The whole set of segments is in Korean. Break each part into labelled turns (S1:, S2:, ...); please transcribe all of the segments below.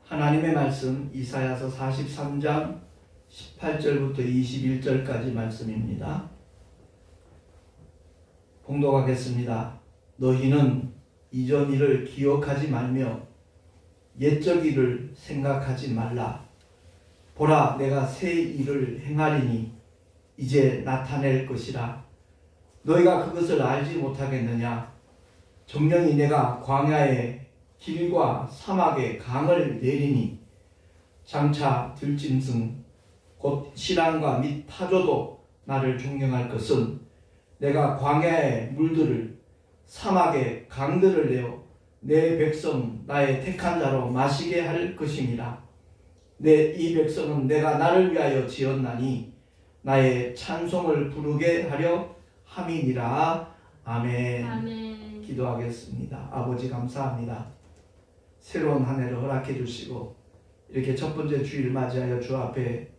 S1: 하나님의 말씀 이사야서 43장 18절부터 21절까지 말씀입니다. 봉독하겠습니다. 너희는 이전 일을 기억하지 말며 옛적 일을 생각하지 말라. 보라, 내가 새 일을 행하리니 이제 나타낼 것이라. 너희가 그것을 알지 못하겠느냐? 정령이 내가 광야에 길과 사막에 강을 내리니 장차 들짐승 곧 신랑과 및 타조도 나를 존경할 것은 내가 광야의 물들을 사막의 강들을 내어 내 백성 나의 택한 자로 마시게 할 것임이라. 이 백성은 내가 나를 위하여 지었나니 나의 찬송을 부르게 하려 함이니라. 아멘.
S2: 아멘.
S1: 기도하겠습니다. 아버지 감사합니다. 새로운 한 해를 허락해 주시고 이렇게 첫 번째 주일 맞이하여 주 앞에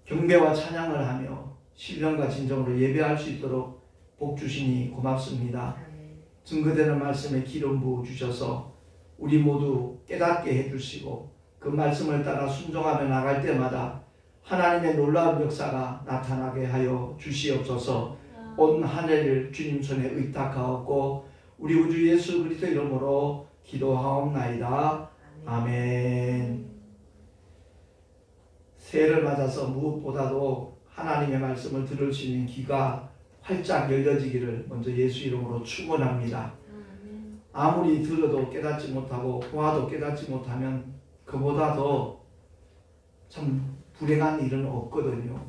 S1: 경배와 찬양을 하며 신령과 진정으로 예배할 수 있도록 복 주시니 고맙습니다. 증거되는 말씀에 기름 부어 주셔서 우리 모두 깨닫게 해주시고 그 말씀을 따라 순종하며 나갈 때마다 하나님의 놀라운 역사가 나타나게 하여 주시옵소서. 온 한 해를 주님 손에 의탁하옵고 우리 우주 예수 그리스도 이름으로 기도하옵나이다. 아멘. 새해를 맞아서 무엇보다도 하나님의 말씀을 들을 수 있는 귀가 활짝 열려지기를 먼저 예수 이름으로 축원합니다. 아무리 들어도 깨닫지 못하고 보아도 깨닫지 못하면 그보다 더 참 불행한 일은 없거든요.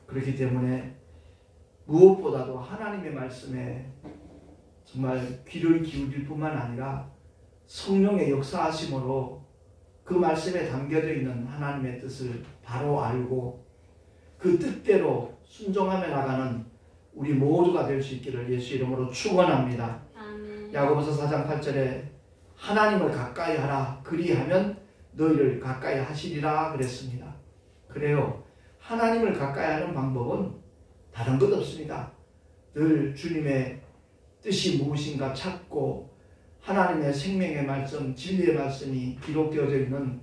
S1: 그렇기 때문에 무엇보다도 하나님의 말씀에 정말 귀를 기울일 뿐만 아니라 성령의 역사하심으로 그 말씀에 담겨져 있는 하나님의 뜻을 바로 알고 그 뜻대로 순종하며 나가는 우리 모두가 될 수 있기를 예수 이름으로 축원합니다. 야고보서 4장 8절에 하나님을 가까이 하라 그리하면 너희를 가까이 하시리라 그랬습니다. 그래요. 하나님을 가까이 하는 방법은 다른 것 없습니다. 늘 주님의 뜻이 무엇인가 찾고 하나님의 생명의 말씀, 진리의 말씀이 기록되어져 있는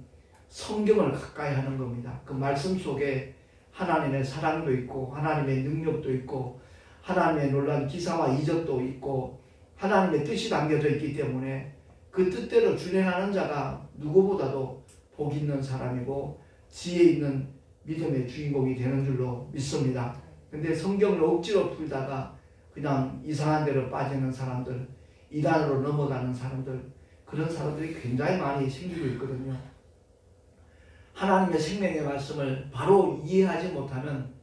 S1: 성경을 가까이 하는 겁니다. 그 말씀 속에 하나님의 사랑도 있고 하나님의 능력도 있고 하나님의 놀라운 기사와 이적도 있고 하나님의 뜻이 담겨져 있기 때문에 그 뜻대로 준행하는 자가 누구보다도 복 있는 사람이고 지혜 있는 믿음의 주인공이 되는 줄로 믿습니다. 근데 성경을 억지로 풀다가 그냥 이상한 데로 빠지는 사람들, 이단으로 넘어가는 사람들, 그런 사람들이 굉장히 많이 생기고 있거든요. 하나님의 생명의 말씀을 바로 이해하지 못하면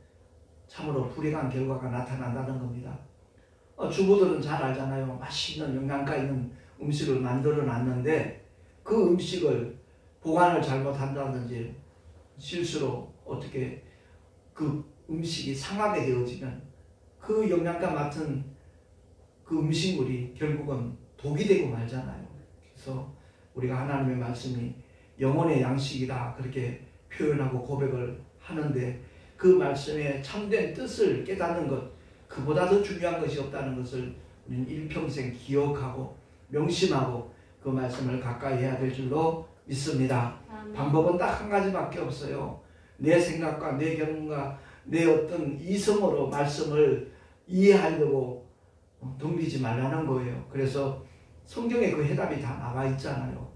S1: 참으로 불행한 결과가 나타난다는 겁니다. 주부들은 잘 알잖아요. 맛있는 영양가 있는 음식을 만들어 놨는데 그 음식을 보관을 잘못한다든지 실수로 어떻게 그 음식이 상하게 되어지면 그 영양가 맡은 그 음식물이 결국은 독이 되고 말잖아요. 그래서 우리가 하나님의 말씀이 영혼의 양식이다 그렇게 표현하고 고백을 하는데 그 말씀의 참된 뜻을 깨닫는 것, 그보다 더 중요한 것이 없다는 것을 우리는 일평생 기억하고 명심하고 그 말씀을 가까이 해야 될 줄로 믿습니다. 방법은 딱 한 가지밖에 없어요. 내 생각과 내 경험과 내 어떤 이성으로 말씀을 이해하려고 덤비지 말라는 거예요. 그래서 성경에 그 해답이 다 나와 있잖아요.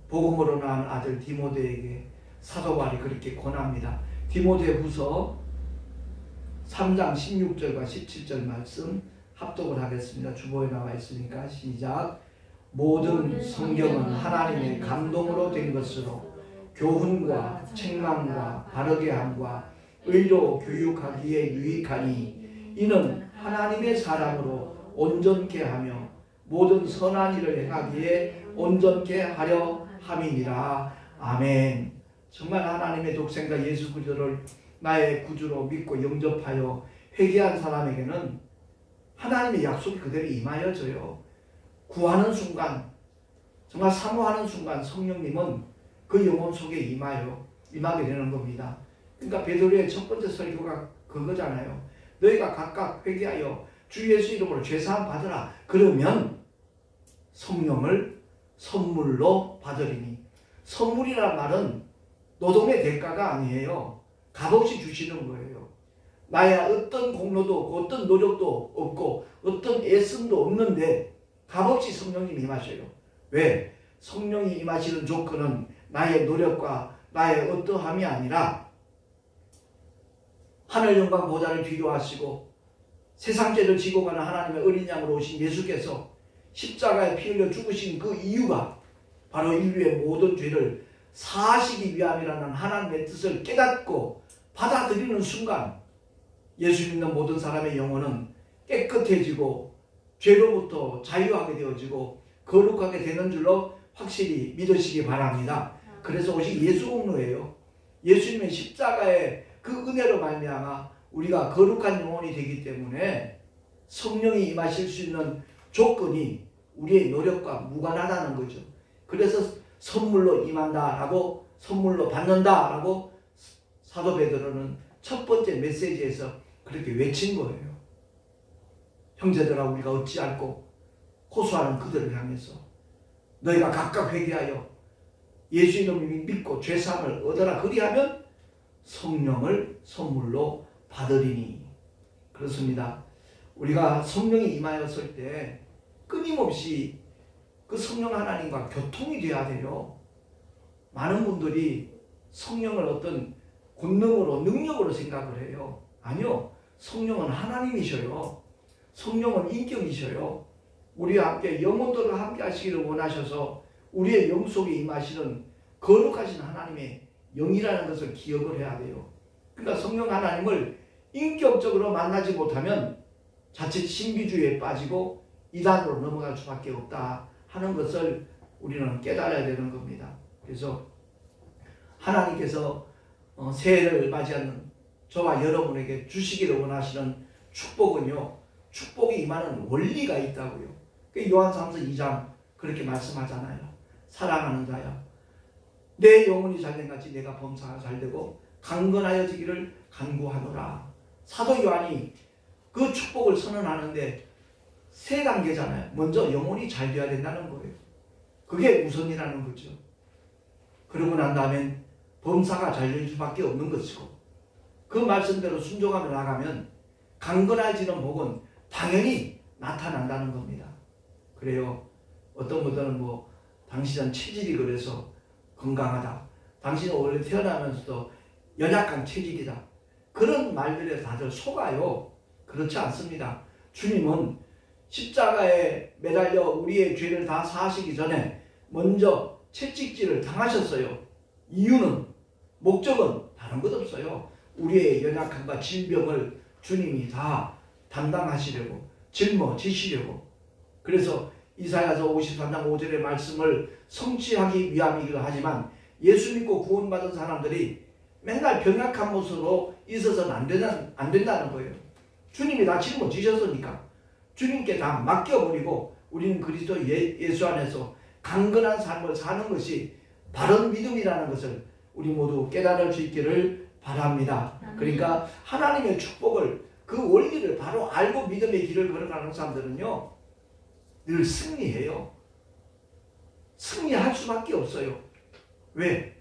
S1: 복음으로 낳은 아들 디모데에게 사도 바울이 그렇게 권합니다. 디모데후서 3장 16절과 17절 말씀 합독을 하겠습니다. 주보에 나와 있으니까 시작. 모든 성경은 하나님의 감동으로 된 것으로 교훈과 책망과 바르게 함과 의로 교육하기에 유익하니 이는 하나님의 사람으로 온전케 하며 모든 선한 일을 행하기에 온전케 하려 함이니라. 아멘. 정말 하나님의 독생자 예수 그리스도를 나의 구주로 믿고 영접하여 회개한 사람에게는 하나님의 약속이 그대로 임하여져요. 구하는 순간, 정말 사모하는 순간 성령님은 그 영혼 속에 임하게 되는 겁니다. 그러니까 베드로의 첫 번째 설교가 그거잖아요. 너희가 각각 회개하여 주 예수 이름으로 죄사함 받으라. 그러면 성령을 선물로 받으리니. 선물이란 말은 노동의 대가가 아니에요. 값없이 주시는 거예요. 나의 어떤 공로도 없고 어떤 노력도 없고 어떤 애씀도 없는데 값없이 성령님이 임하셔요. 왜? 성령이 임하시는 조건은 나의 노력과 나의 어떠함이 아니라 하늘 영광 보좌를 뒤로 하시고 세상 죄를 지고 가는 하나님의 어린 양으로 오신 예수께서 십자가에 피 흘려 죽으신 그 이유가 바로 인류의 모든 죄를 사하시기 위함이라는 하나님의 뜻을 깨닫고 받아들이는 순간 예수 믿는 모든 사람의 영혼은 깨끗해지고 죄로부터 자유하게 되어지고 거룩하게 되는 줄로 확실히 믿으시기 바랍니다. 그래서 오직 예수 공로예요. 예수님의 십자가의 그 은혜로 말미암아 우리가 거룩한 영혼이 되기 때문에 성령이 임하실 수 있는 조건이 우리의 노력과 무관하다는 거죠. 그래서 선물로 임한다라고, 선물로 받는다라고 사도 베드로는 첫 번째 메시지에서 그렇게 외친 거예요. 형제들아, 우리가 어찌할꼬 호소하는 그들을 향해서 너희가 각각 회개하여 예수 이름을 믿고 죄사함을 얻어라. 그리하면 성령을 선물로 받으리니. 그렇습니다. 우리가 성령이 임하였을 때 끊임없이 그 성령 하나님과 교통이 돼야 돼요. 많은 분들이 성령을 어떤 권능으로, 능력으로 생각을 해요. 아니요. 성령은 하나님이셔요. 성령은 인격이셔요. 우리와 함께 영혼들과 함께 하시기를 원하셔서 우리의 영 속에 임하시는 거룩하신 하나님의 영이라는 것을 기억을 해야 돼요. 그러니까 성령 하나님을 인격적으로 만나지 못하면 자칫 신비주의에 빠지고 이단으로 넘어갈 수밖에 없다 하는 것을 우리는 깨달아야 되는 겁니다. 그래서 하나님께서 새해를 맞이하는 저와 여러분에게 주시기를 원하시는 축복은요, 축복이 임하는 원리가 있다고요. 요한삼서 2장 그렇게 말씀하잖아요. 사랑하는 자야, 내 영혼이 잘된 같이 내가 범사가 잘되고 강건하여지기를 간구하노라. 사도 요한이 그 축복을 선언하는데 세 단계잖아요. 먼저 영혼이 잘 되어야 된다는 거예요. 그게 우선이라는 거죠. 그러고 난 다음엔 범사가 잘 될 수밖에 없는 것이고, 그 말씀대로 순종하며 나가면 강건해지는 복은 당연히 나타난다는 겁니다. 그래요. 어떤 분들은 당신은 체질이 그래서 건강하다. 당신은 원래 태어나면서도 연약한 체질이다. 그런 말들에 다들 속아요. 그렇지 않습니다. 주님은 십자가에 매달려 우리의 죄를 다 사하시기 전에 먼저 채찍질을 당하셨어요. 이유는, 목적은 다른 것 없어요. 우리의 연약함과 질병을 주님이 다 담당하시려고, 짊어지시려고. 그래서 이사야서 53장 5절의 말씀을 성취하기 위함이기도 하지만 예수 믿고 구원받은 사람들이 맨날 병약한 모습으로 있어서는 안 된다는 거예요. 주님이 다 짊어지셨으니까 주님께 다 맡겨버리고 우리는 그리스도 예수 안에서 강건한 삶을 사는 것이 바른 믿음이라는 것을 우리 모두 깨달을 수 있기를 바랍니다. 그러니까 하나님의 축복을, 그 원리를 바로 알고 믿음의 길을 걸어가는 사람들은요, 늘 승리해요. 승리할 수밖에 없어요. 왜?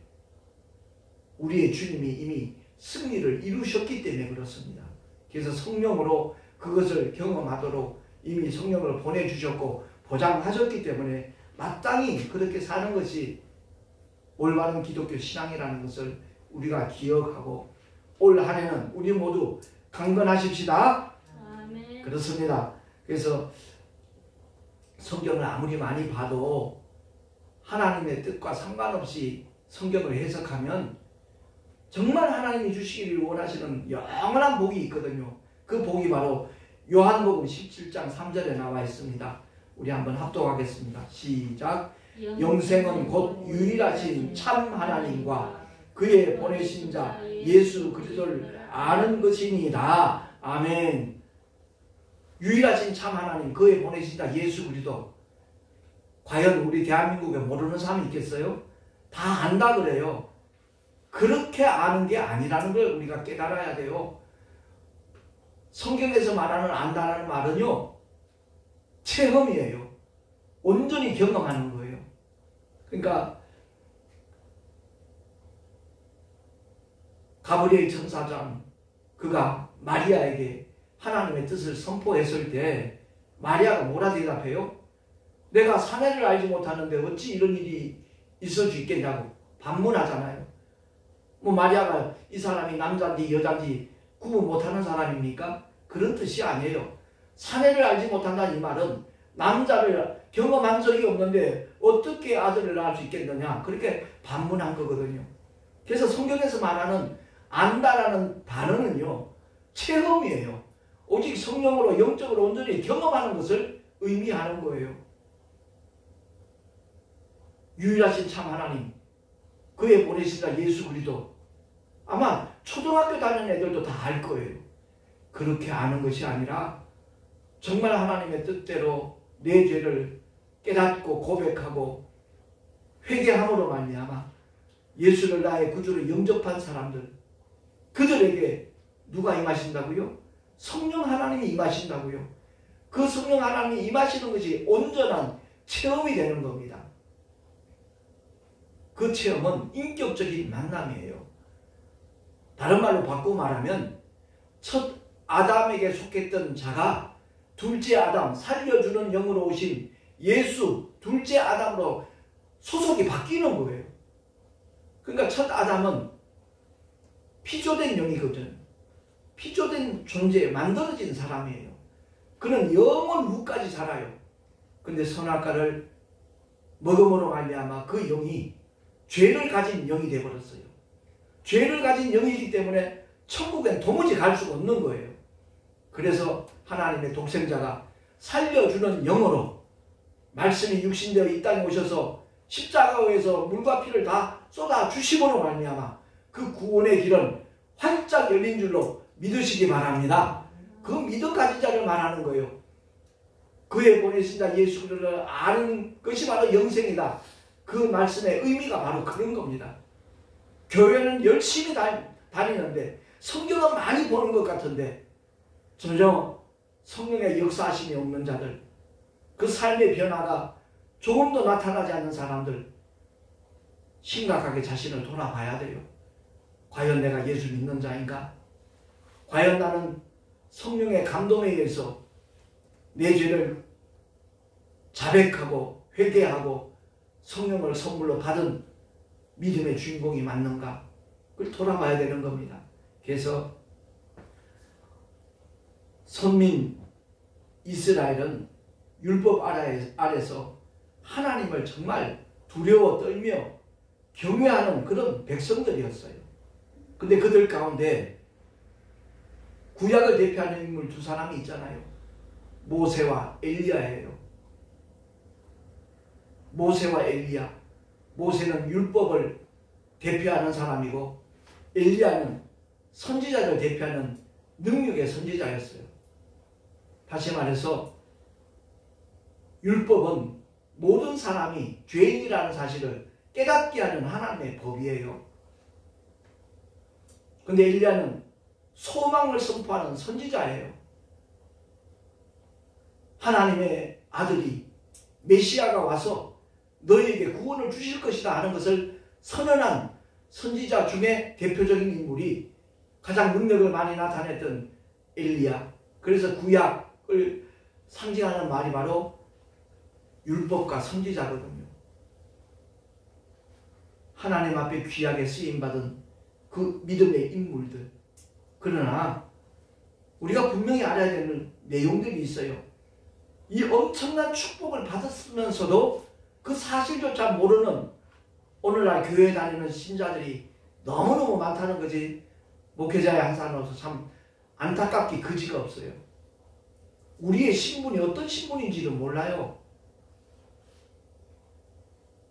S1: 우리의 주님이 이미 승리를 이루셨기 때문에 그렇습니다. 그래서 성령으로 그것을 경험하도록 이미 성령을 보내주셨고 보장하셨기 때문에 마땅히 그렇게 사는 것이 올바른 기독교 신앙이라는 것을 우리가 기억하고, 올 한 해는 우리 모두 강건하십시다. 아멘. 그렇습니다. 그래서 성경을 아무리 많이 봐도 하나님의 뜻과 상관없이 성경을 해석하면 정말 하나님이 주시기를 원하시는 영원한 복이 있거든요. 그 복이 바로 요한복음 17장 3절에 나와 있습니다. 우리 한번 합독하겠습니다. 시작. 영생은 곧 유일하신 참 하나님과 그의 보내신 자 예수 그리스도를 아는 것이니이다. 아멘. 유일하신 참 하나님, 그의 보내신 자 예수 그리스도. 과연 우리 대한민국에 모르는 사람이 있겠어요? 다 안다 그래요. 그렇게 아는 게 아니라는 걸 우리가 깨달아야 돼요. 성경에서 말하는 안다라는 말은요, 체험이에요. 온전히 경험하는 거예요. 그러니까 가브리엘 천사장 그가 마리아에게 하나님의 뜻을 선포했을 때 마리아가 뭐라 대답해요? 내가 사내를 알지 못하는데 어찌 이런 일이 있을 수 있겠냐고 반문하잖아요. 뭐 마리아가 이 사람이 남자인지 여자인지 구분 못하는 사람입니까? 그런 뜻이 아니에요. 사내를 알지 못한다는 이 말은 남자를 경험한 적이 없는데 어떻게 아들을 낳을 수 있겠느냐 그렇게 반문한 거거든요. 그래서 성경에서 말하는 안다라는 단어는요 체험이에요. 오직 성령으로 영적으로 온전히 경험하는 것을 의미하는 거예요. 유일하신 참 하나님 그의 보내신 예수 그리스도 아마 초등학교 다니는 애들도 다 알 거예요. 그렇게 아는 것이 아니라 정말 하나님의 뜻대로 내 죄를 깨닫고 고백하고 회개함으로 말미암아 예수를 나의 구주로 영접한 사람들 그들에게 누가 임하신다고요? 성령 하나님이 임하신다고요. 그 성령 하나님이 임하시는 것이 온전한 체험이 되는 겁니다. 그 체험은 인격적인 만남이에요. 다른 말로 바꾸고 말하면 첫 아담에게 속했던 자가 둘째 아담 살려주는 영으로 오신 예수 둘째 아담으로 소속이 바뀌는 거예요. 그러니까 첫 아담은 피조된 영이거든. 피조된 존재 만들어진 사람이에요. 그는 영원 후까지 살아요. 근데 선악과를 먹음으로 말미암아 그 영이 죄를 가진 영이 되어버렸어요. 죄를 가진 영이기 때문에 천국엔 도무지 갈 수가 없는 거예요. 그래서 하나님의 독생자가 살려주는 영으로 말씀이 육신되어 이 땅에 오셔서 십자가에서 물과 피를 다 쏟아주심으로 말미암아 그 구원의 길은 활짝 열린 줄로 믿으시기 바랍니다. 그 믿음 가진 자를 말하는 거예요. 그의 보내신 자 예수 그리스도를 아는 것이 바로 영생이다. 그 말씀의 의미가 바로 그런 겁니다. 교회는 열심히 다니는데 성경은 많이 보는 것 같은데 전혀 성령의 역사하심이 없는 자들 그 삶의 변화가 조금도 나타나지 않는 사람들 심각하게 자신을 돌아봐야 돼요. 과연 내가 예수 믿는 자인가? 과연 나는 성령의 감동에 의해서 내 죄를 자백하고 회개하고 성령을 선물로 받은 믿음의 주인공이 맞는가? 그걸 돌아봐야 되는 겁니다. 그래서 선민 이스라엘은 율법 아래서 하나님을 정말 두려워 떨며 경외하는 그런 백성들이었어요. 근데 그들 가운데 구약을 대표하는 인물 두 사람이 있잖아요. 모세와 엘리야예요. 모세와 엘리야. 모세는 율법을 대표하는 사람이고 엘리야는 선지자를 대표하는 능력의 선지자였어요. 다시 말해서 율법은 모든 사람이 죄인이라는 사실을 깨닫게 하는 하나님의 법이에요. 근데 엘리야는 소망을 선포하는 선지자예요. 하나님의 아들이 메시아가 와서 너희에게 구원을 주실 것이다 하는 것을 선언한 선지자 중에 대표적인 인물이 가장 능력을 많이 나타냈던 엘리야. 그래서 구약을 상징하는 말이 바로 율법과 선지자거든요. 하나님 앞에 귀하게 쓰임받은 그 믿음의 인물들. 그러나 우리가 분명히 알아야 되는 내용들이 있어요. 이 엄청난 축복을 받았으면서도 그 사실조차 모르는 오늘날 교회에 다니는 신자들이 너무너무 많다는 거지. 목회자의 한 사람으로서 참 안타깝기 그지가 없어요. 우리의 신분이 어떤 신분인지도 몰라요.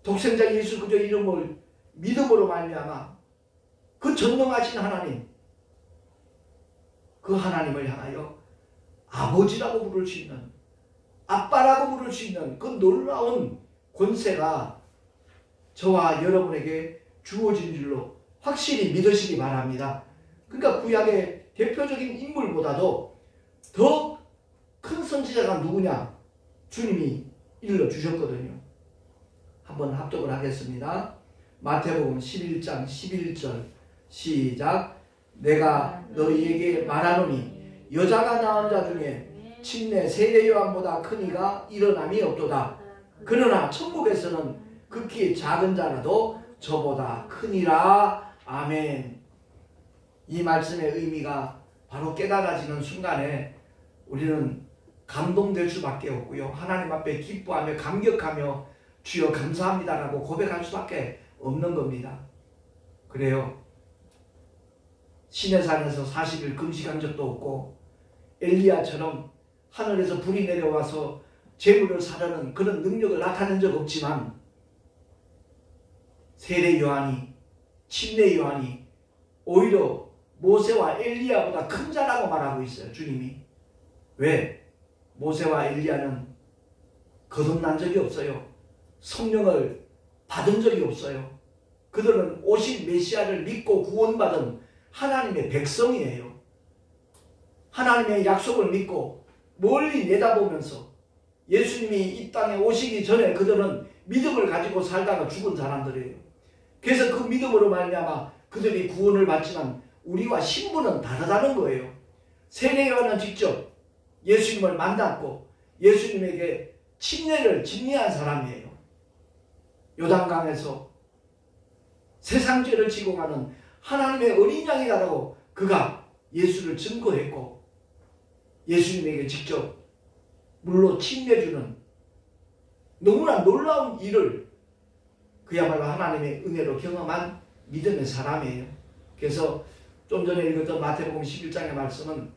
S1: 독생자 예수 그리스도 이름을 믿음으로 말미암아 그 전능하신 하나님, 그 하나님을 향하여 아버지라고 부를 수 있는, 아빠라고 부를 수 있는 그 놀라운 권세가 저와 여러분에게 주어진 줄로 확실히 믿으시기 바랍니다. 그러니까 구약의 대표적인 인물보다도 더 큰 선지자가 누구냐? 주님이 일러주셨거든요. 한번 합독을 하겠습니다. 마태복음 11장 11절 시작. 내가 너희에게 말하노니 여자가 낳은 자 중에 침례 세례 요한보다 큰 이가 일어남이 없도다. 그러나 천국에서는 극히 작은 자라도 저보다 크니라. 아멘. 이 말씀의 의미가 바로 깨달아지는 순간에 우리는 감동될 수밖에 없고요. 하나님 앞에 기뻐하며 감격하며 주여 감사합니다라고 고백할 수밖에 없는 겁니다. 그래요. 시내산에서 40일 금식한 적도 없고 엘리야처럼 하늘에서 불이 내려와서 재물을 사려는 그런 능력을 나타낸 적 없지만 세례 요한이, 침례 요한이 오히려 모세와 엘리야보다 큰 자라고 말하고 있어요. 주님이. 왜? 모세와 엘리야는 거듭난 적이 없어요. 성령을 받은 적이 없어요. 그들은 오실 메시아를 믿고 구원받은 하나님의 백성이에요. 하나님의 약속을 믿고 멀리 내다보면서 예수님이 이 땅에 오시기 전에 그들은 믿음을 가지고 살다가 죽은 사람들이에요. 그래서 그 믿음으로 말미암아 그들이 구원을 받지만 우리와 신분은 다르다는 거예요. 세례 요한은 직접 예수님을 만났고 예수님에게 침례를 진리한 사람이에요. 요단강에서 세상 죄를 지고 가는 하나님의 어린 양이다라고 그가 예수를 증거했고 예수님에게 직접 물로 침례주는 너무나 놀라운 일을 그야말로 하나님의 은혜로 경험한 믿음의 사람이에요. 그래서 좀 전에 읽었던 마태복음 11장의 말씀은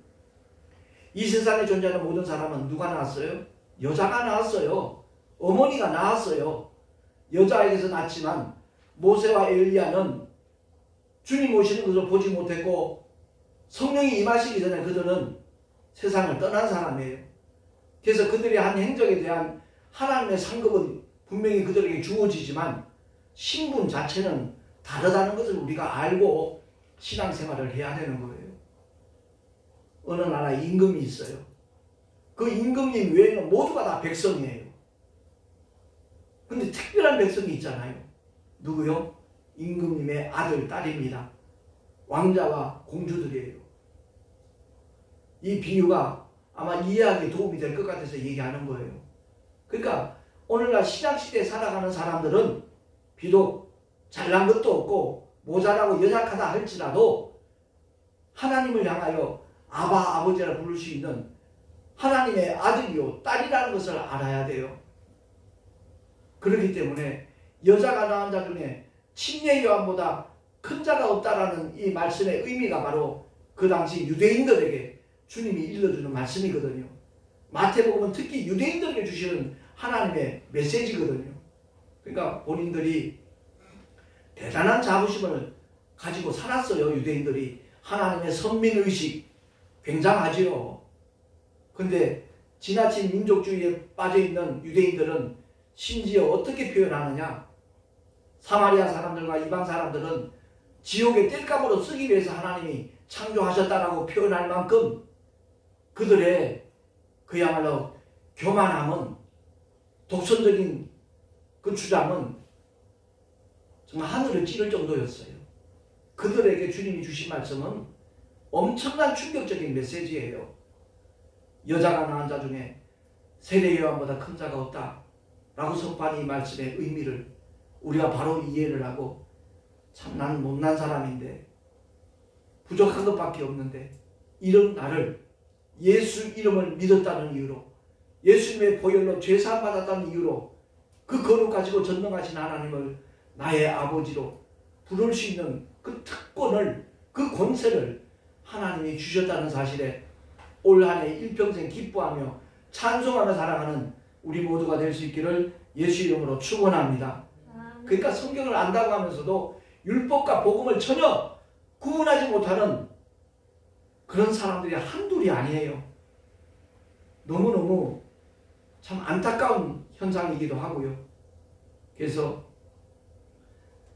S1: 이 세상에 존재하는 모든 사람은 누가 낳았어요? 여자가 낳았어요. 어머니가 낳았어요. 여자에게서 낳았지만 모세와 엘리야는 주님 오시는 것을 보지 못했고 성령이 임하시기 전에 그들은 세상을 떠난 사람이에요. 그래서 그들이 한 행적에 대한 하나님의 상급은 분명히 그들에게 주어지지만 신분 자체는 다르다는 것을 우리가 알고 신앙생활을 해야 되는 거예요. 어느 나라에 임금이 있어요. 그 임금님 외에는 모두가 다 백성이에요. 근데 특별한 백성이 있잖아요. 누구요? 임금님의 아들, 딸입니다. 왕자와 공주들이에요. 이 비유가 아마 이해하기에 도움이 될 것 같아서 얘기하는 거예요. 그러니까 오늘날 신약시대에 살아가는 사람들은 비록 잘난 것도 없고 모자라고 연약하다 할지라도 하나님을 향하여 아바, 아버지라 부를 수 있는 하나님의 아들이요 딸이라는 것을 알아야 돼요. 그렇기 때문에 여자가 낳은 자 중에 침례 요한보다 큰 자가 없다라는 이 말씀의 의미가 바로 그 당시 유대인들에게 주님이 일러주는 말씀이거든요. 마태복음은 특히 유대인들에게 주시는 하나님의 메시지거든요. 그러니까 본인들이 대단한 자부심을 가지고 살았어요. 유대인들이. 하나님의 선민의식 굉장하지요. 근데 지나친 민족주의에 빠져있는 유대인들은 심지어 어떻게 표현하느냐. 사마리아 사람들과 이방 사람들은 지옥의 땔감으로 쓰기 위해서 하나님이 창조하셨다라고 표현할 만큼 그들의 그야말로 교만함은, 독선적인 그 주장은 정말 하늘을 찌를 정도였어요. 그들에게 주님이 주신 말씀은 엄청난 충격적인 메시지예요. 여자가 낳은 자 중에 세례 요한보다 큰 자가 없다 라고 선포한 이 말씀의 의미를 우리가 바로 이해를 하고, 참 나는 못난 사람인데 부족한 것밖에 없는데 이런 나를 예수 이름을 믿었다는 이유로, 예수님의 보혈로 죄사함 받았다는 이유로 그 거룩 가지고 전능하신 하나님을 나의 아버지로 부를 수 있는 그 특권을, 그 권세를 하나님이 주셨다는 사실에 올 한 해 일평생 기뻐하며 찬송하며 살아가는 우리 모두가 될 수 있기를 예수 이름으로 축원합니다. 그러니까 성경을 안다고 하면서도 율법과 복음을 전혀 구분하지 못하는 그런 사람들이 한둘이 아니에요. 너무너무 참 안타까운 현상이기도 하고요. 그래서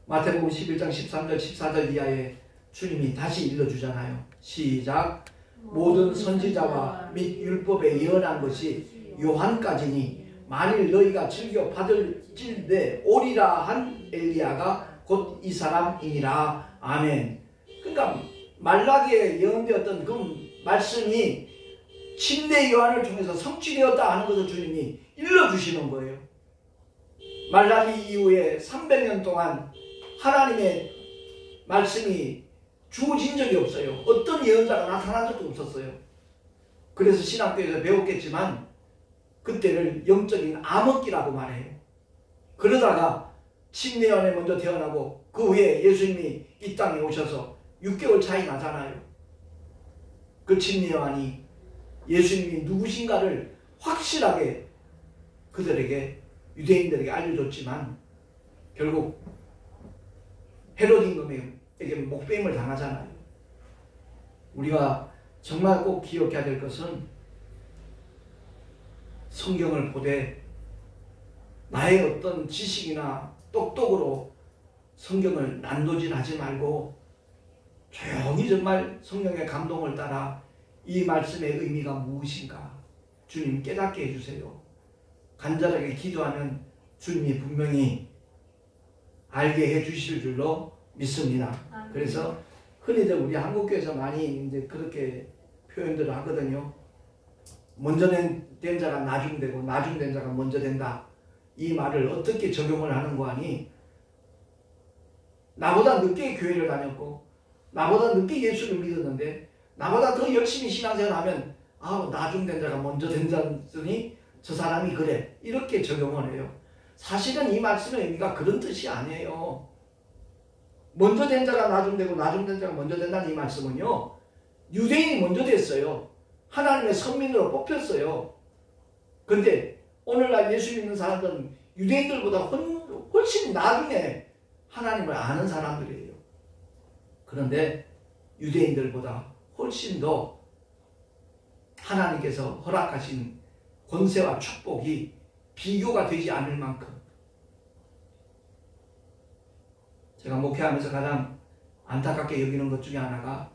S1: 마태복음 11장 13절 14절 이하에 주님이 다시 읽어주잖아요. 시작. 모든 선지자와 및 율법에 예언한 것이 요한까지니 만일 너희가 즐겨 받을진대 오리라 한 엘리야가 곧 이 사람이니라. 아멘. 그러니까 말라기에 예언되었던 그 말씀이 침례 요한을 통해서 성취되었다 하는 것을 주님이 일러주시는 거예요. 말라기 이후에 300년 동안 하나님의 말씀이 주어진 적이 없어요. 어떤 예언자가 나타난 적도 없었어요. 그래서 신학교에서 배웠겠지만 그때를 영적인 암흑기라고 말해요. 그러다가 침례 요한이 먼저 태어나고 그 후에 예수님이 이 땅에 오셔서 6개월 차이 나잖아요. 그 침례 요한이 예수님이 누구신가를 확실하게 그들에게, 유대인들에게 알려줬지만 결국 헤롯 임금에게 목배임을 당하잖아요. 우리가 정말 꼭 기억해야 될 것은 성경을 보되 나의 어떤 지식이나 똑똑으로 성경을 난도질하지 말고 조용히 정말 성령의 감동을 따라 이 말씀의 의미가 무엇인가 주님 깨닫게 해주세요. 간절하게 기도하면 주님이 분명히 알게 해주실 줄로 믿습니다. 그래서 흔히들 우리 한국교회에서 많이 이제 그렇게 표현들을 하거든요. 먼저 된 자가 나중되고 나중된 자가 먼저 된다. 이 말을 어떻게 적용을 하는고 하니, 나보다 늦게 교회를 다녔고 나보다 늦게 예수를 믿었는데 나보다 더 열심히 신앙생활하면 나중된 자가 먼저 된 자니 저 사람이 그래, 이렇게 적용을 해요. 사실은 이 말씀의 의미가 그런 뜻이 아니에요. 먼저 된 자가 나중되고 나중된 자가 먼저 된다는 이 말씀은요, 유대인이 먼저 됐어요. 하나님의 선민으로 뽑혔어요. 그런데 오늘날 예수 믿는 사람들은 유대인들보다 훨씬 나중에 하나님을 아는 사람들이에요. 그런데 유대인들보다 훨씬 더 하나님께서 허락하신 권세와 축복이 비교가 되지 않을 만큼, 제가 목회하면서 가장 안타깝게 여기는 것 중에 하나가,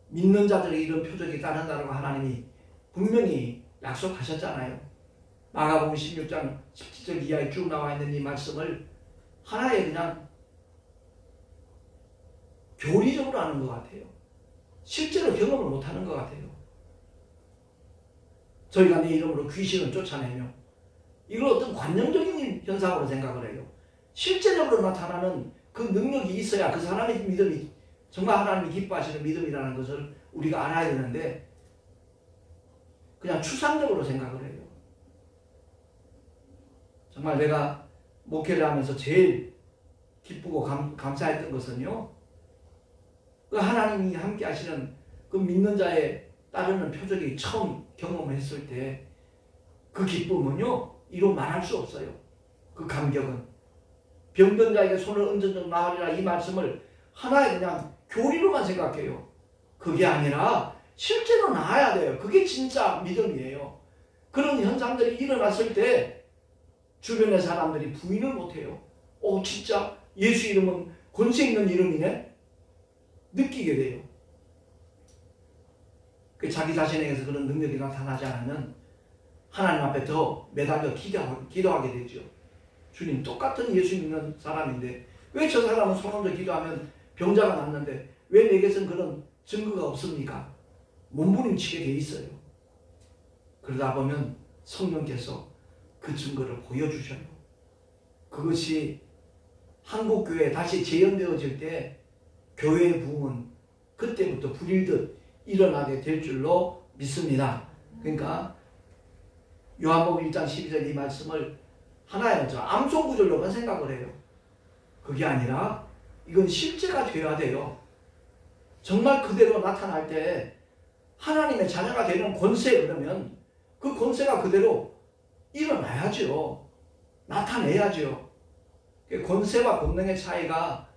S1: 믿는 자들의 이런 표적이 따른다고 하나님이 분명히 약속하셨잖아요. 마가복음 16장 17절 이하에 쭉 나와 있는 이 말씀을 하나의 그냥 교리적으로 하는 것 같아요. 실제로 경험을 못하는 것 같아요. 저희가 내 이름으로 귀신을 쫓아내며, 이걸 어떤 관념적인 현상으로 생각을 해요. 실제적으로 나타나는 그 능력이 있어야 그 사람의 믿음이 정말 하나님이 기뻐하시는 믿음이라는 것을 우리가 알아야 되는데, 그냥 추상적으로 생각을 해요. 정말 내가 목회를 하면서 제일 기쁘고 감사했던 것은요, 그 하나님이 함께 하시는 그 믿는 자의 따르는 표적이 처음 경험했을 때 그 기쁨은요, 이로 말할 수 없어요. 그 감격은. 병든 자에게 손을 얹어줘 나으리라, 이 말씀을 하나의 그냥 교리로만 생각해요. 그게 아니라 실제로 나아야 돼요. 그게 진짜 믿음이에요. 그런 현상들이 일어났을 때 주변의 사람들이 부인을 못해요. 진짜 예수 이름은 권세 있는 이름이네? 느끼게 돼요. 자기 자신에게서 그런 능력이 나타나지 않으면 하나님 앞에 더 매달려 기도하게 되죠. 주님, 똑같은 예수 믿는 사람인데 왜 저 사람은 손 얹어 기도하면 병자가 낫는데 왜 내게선 그런 증거가 없습니까? 몸부림치게 돼 있어요. 그러다 보면 성령께서 그 증거를 보여주셔요. 그것이 한국교회에 다시 재현되어질 때 교회의 부흥은 그때부터 불일듯 일어나게 될 줄로 믿습니다. 그러니까 요한복음 1장 12절 이 말씀을 하나의 암송구절로만 생각을 해요. 그게 아니라 이건 실제가 되어야 돼요. 정말 그대로 나타날 때 하나님의 자녀가 되는 권세, 그러면 그 권세가 그대로 일어나야죠. 나타내야죠. 권세와 권능의 차이가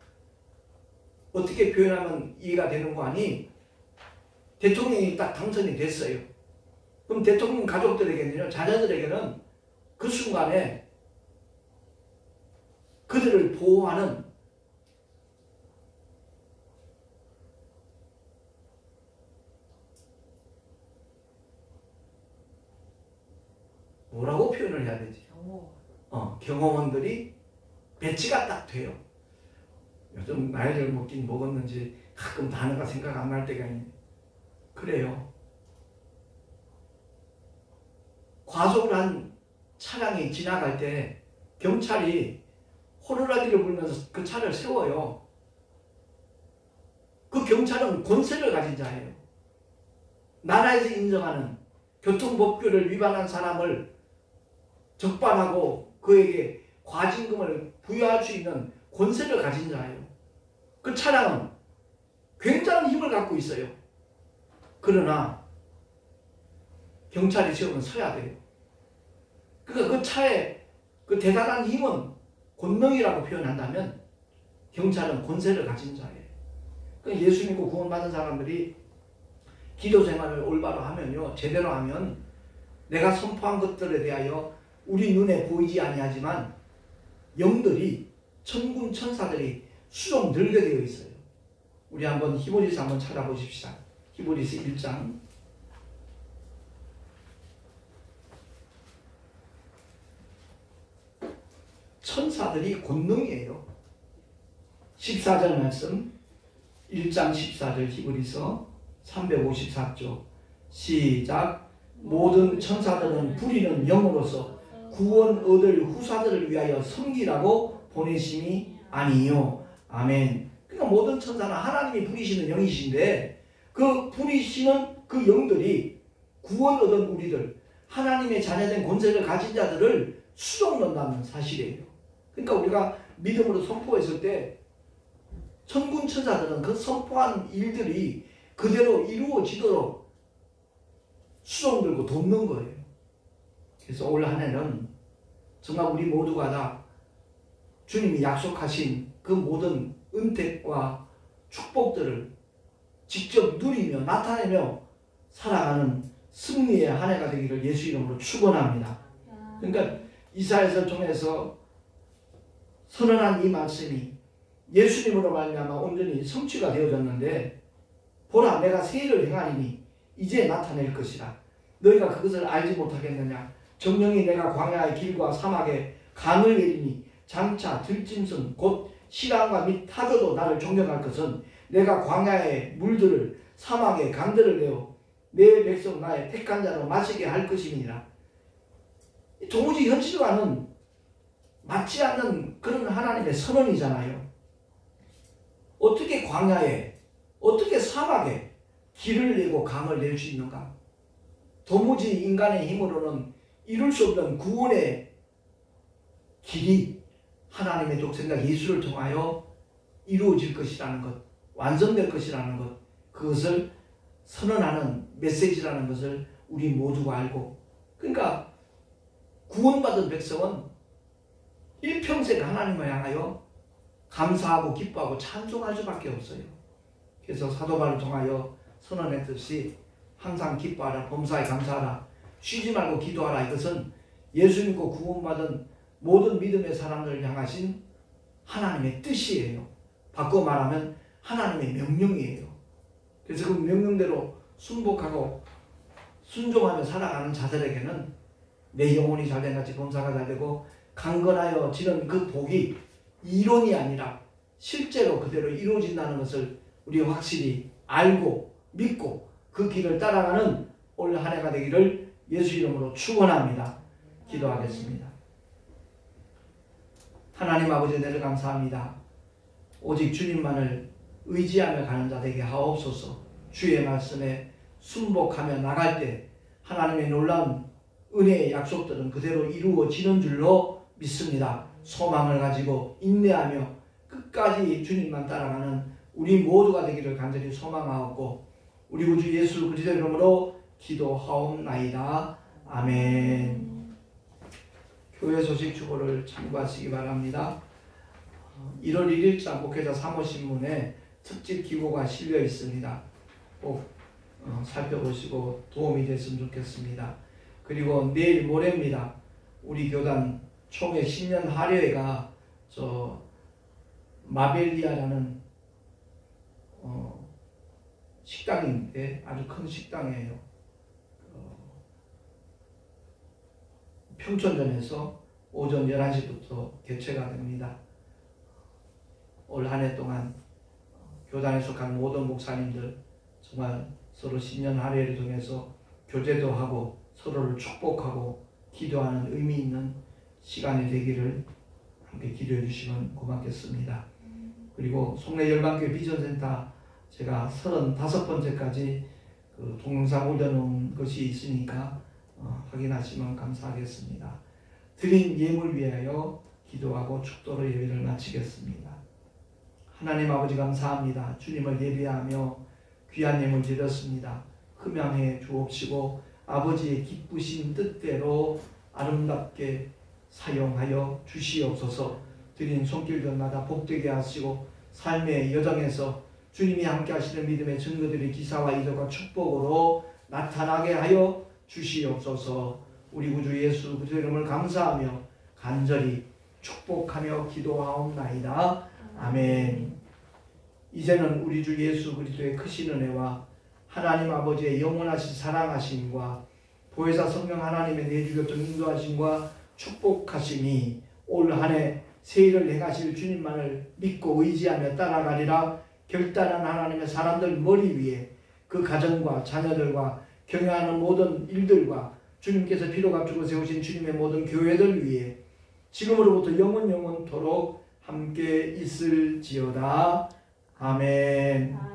S1: 어떻게 표현하면 이해가 되는 거 아니? 대통령이 딱 당선이 됐어요. 그럼 대통령 가족들에게는요, 자녀들에게는 그 순간에 그들을 보호하는 뭐라고 표현을 해야 되지? 경호원들이 배치가 딱 돼요. 요즘 나이를 먹긴 먹었는지 가끔 단어가 생각 안 날 때가 있네. 그래요. 과속을 한 차량이 지나갈 때 경찰이 호루라기를 불면서 그 차를 세워요. 그 경찰은 권세를 가진 자예요. 나라에서 인정하는 교통법규를 위반한 사람을 적발하고 그에게 과징금을 부여할 수 있는 권세를 가진 자예요. 그 차량은 굉장한 힘을 갖고 있어요. 그러나 경찰이 세우면 서야 돼요. 그러니까 그 차의 그 대단한 힘은 권능이라고 표현한다면 경찰은 권세를 가진 자예요. 그러니까 예수 믿고 구원받은 사람들이 기도 생활을 올바로 하면요, 제대로 하면 내가 선포한 것들에 대하여 우리 눈에 보이지 아니하지만 영들이 천군 천사들이 수종 늘게 되어 있어요. 우리 한번 히브리서 한번 찾아보십시다. 히브리서 1장 천사들이 권능이에요. 14절 말씀 1장 14절 히브리서 354쪽 시작. 모든 천사들은 부리는 영으로서 구원 얻을 후사들을 위하여 섬기라고 보내심이 아니요. 아멘. 그러니까 모든 천사는 하나님이 부리시는 영이신데 그 부리시는 그 영들이 구원 얻은 우리들, 하나님의 자녀된 권세를 가진 자들을 수종 넣는다는 사실이에요. 그러니까 우리가 믿음으로 선포했을 때 천군 천사들은 그 선포한 일들이 그대로 이루어지도록 수종 들고 돕는 거예요. 그래서 올 한 해는 정말 우리 모두가 다 주님이 약속하신 그 모든 은택과 축복들을 직접 누리며 나타내며 살아가는 승리의 한 해가 되기를 예수 이름으로 축원합니다. 그러니까 이사야서를 통해서 선언한 이 말씀이 예수님으로 말미암아 온전히 성취가 되어졌는데, 보라 내가 새 일을 행하리니 이제 나타낼 것이라. 너희가 그것을 알지 못하겠느냐. 정령이 내가 광야의 길과 사막에 강을 내리니 장차 들짐승 곧 시랑과 및 타조도 나를 존경할 것은 내가 광야의 물들을 사막의 강들을 내어 내 백성 나의 택한 자로 마시게 할 것임이니라. 도무지 현실과는 맞지 않는 그런 하나님의 선언이잖아요. 어떻게 광야에, 어떻게 사막에 길을 내고 강을 낼 수 있는가? 도무지 인간의 힘으로는 이룰 수 없는 구원의 길이 하나님의 독생자 예수를 통하여 이루어질 것이라는 것, 완성될 것이라는 것, 그것을 선언하는 메시지라는 것을 우리 모두가 알고, 그러니까 구원받은 백성은 일평생 하나님을 향하여 감사하고 기뻐하고 찬송할 수밖에 없어요. 그래서 사도 바울을 통하여 선언했듯이 항상 기뻐하라, 범사에 감사하라, 쉬지 말고 기도하라. 이것은 예수 믿고 구원받은 모든 믿음의 사람들을 향하신 하나님의 뜻이에요. 바꿔 말하면 하나님의 명령이에요. 그래서 그 명령대로 순복하고 순종하며 살아가는 자들에게는 내 영혼이 잘된 같이 범사가 잘되고 강건하여 지는 그 복이 이론이 아니라 실제로 그대로 이루어진다는 것을 우리 확실히 알고 믿고 그 길을 따라가는 올 한 해가 되기를 예수 이름으로 축원합니다. 기도하겠습니다. 하나님 아버지, 내를 감사합니다. 오직 주님만을 의지하며 가는 자 되게 하옵소서. 주의 말씀에 순복하며 나갈 때 하나님의 놀라운 은혜의 약속들은 그대로 이루어지는 줄로 믿습니다. 소망을 가지고 인내하며 끝까지 주님만 따라가는 우리 모두가 되기를 간절히 소망하옵고 우리 구주 예수 그리스도 이름으로 기도하옵나이다. 아멘. 교회 소식 주보를 참고하시기 바랍니다. 1월 1일자 목회자 사모신문에 특집 기고가 실려 있습니다. 꼭 살펴보시고 도움이 됐으면 좋겠습니다. 그리고 내일 모레입니다. 우리 교단 총회 신년 할례회가 마벨리아라는 식당인데 아주 큰 식당이에요. 평촌점에서 오전 11시부터 개최가 됩니다. 올 한 해 동안 교단에 속한 모든 목사님들 정말 서로 신년 할애를 통해서 교제도 하고 서로를 축복하고 기도하는 의미 있는 시간이 되기를 함께 기도해 주시면 고맙겠습니다. 그리고 송내 열방교회 비전센터 제가 35번째까지 그 동영상 올려놓은 것이 있으니까 확인하시면 감사하겠습니다. 드린 예물 위하여 기도하고 축도로 예배를 마치겠습니다. 하나님 아버지 감사합니다. 주님을 예배하며 귀한 예물 드렸습니다. 흠양해 주옵시고 아버지의 기쁘신 뜻대로 아름답게 사용하여 주시옵소서. 드린 손길들마다 복되게 하시고 삶의 여정에서 주님이 함께 하시는 믿음의 증거들이 기사와 이적과 축복으로 나타나게 하여 주시옵소서. 우리 구주 예수 그리스도 이름을 감사하며 간절히 축복하며 기도하옵나이다. 아멘. 이제는 우리 주 예수 그리스도의 크신 은혜와 하나님 아버지의 영원하신 사랑하심과 보혜사 성령 하나님의 내주교통 인도하심과 축복하심이 올 한 해 새일을 행하실 주님만을 믿고 의지하며 따라가리라 결단한 하나님의 사람들 머리 위에 그 가정과 자녀들과 경영하는 모든 일들과 주님께서 피로 값주고 세우신 주님의 모든 교회들 위에 지금으로부터 영원토록 함께 있을지어다. 아멘.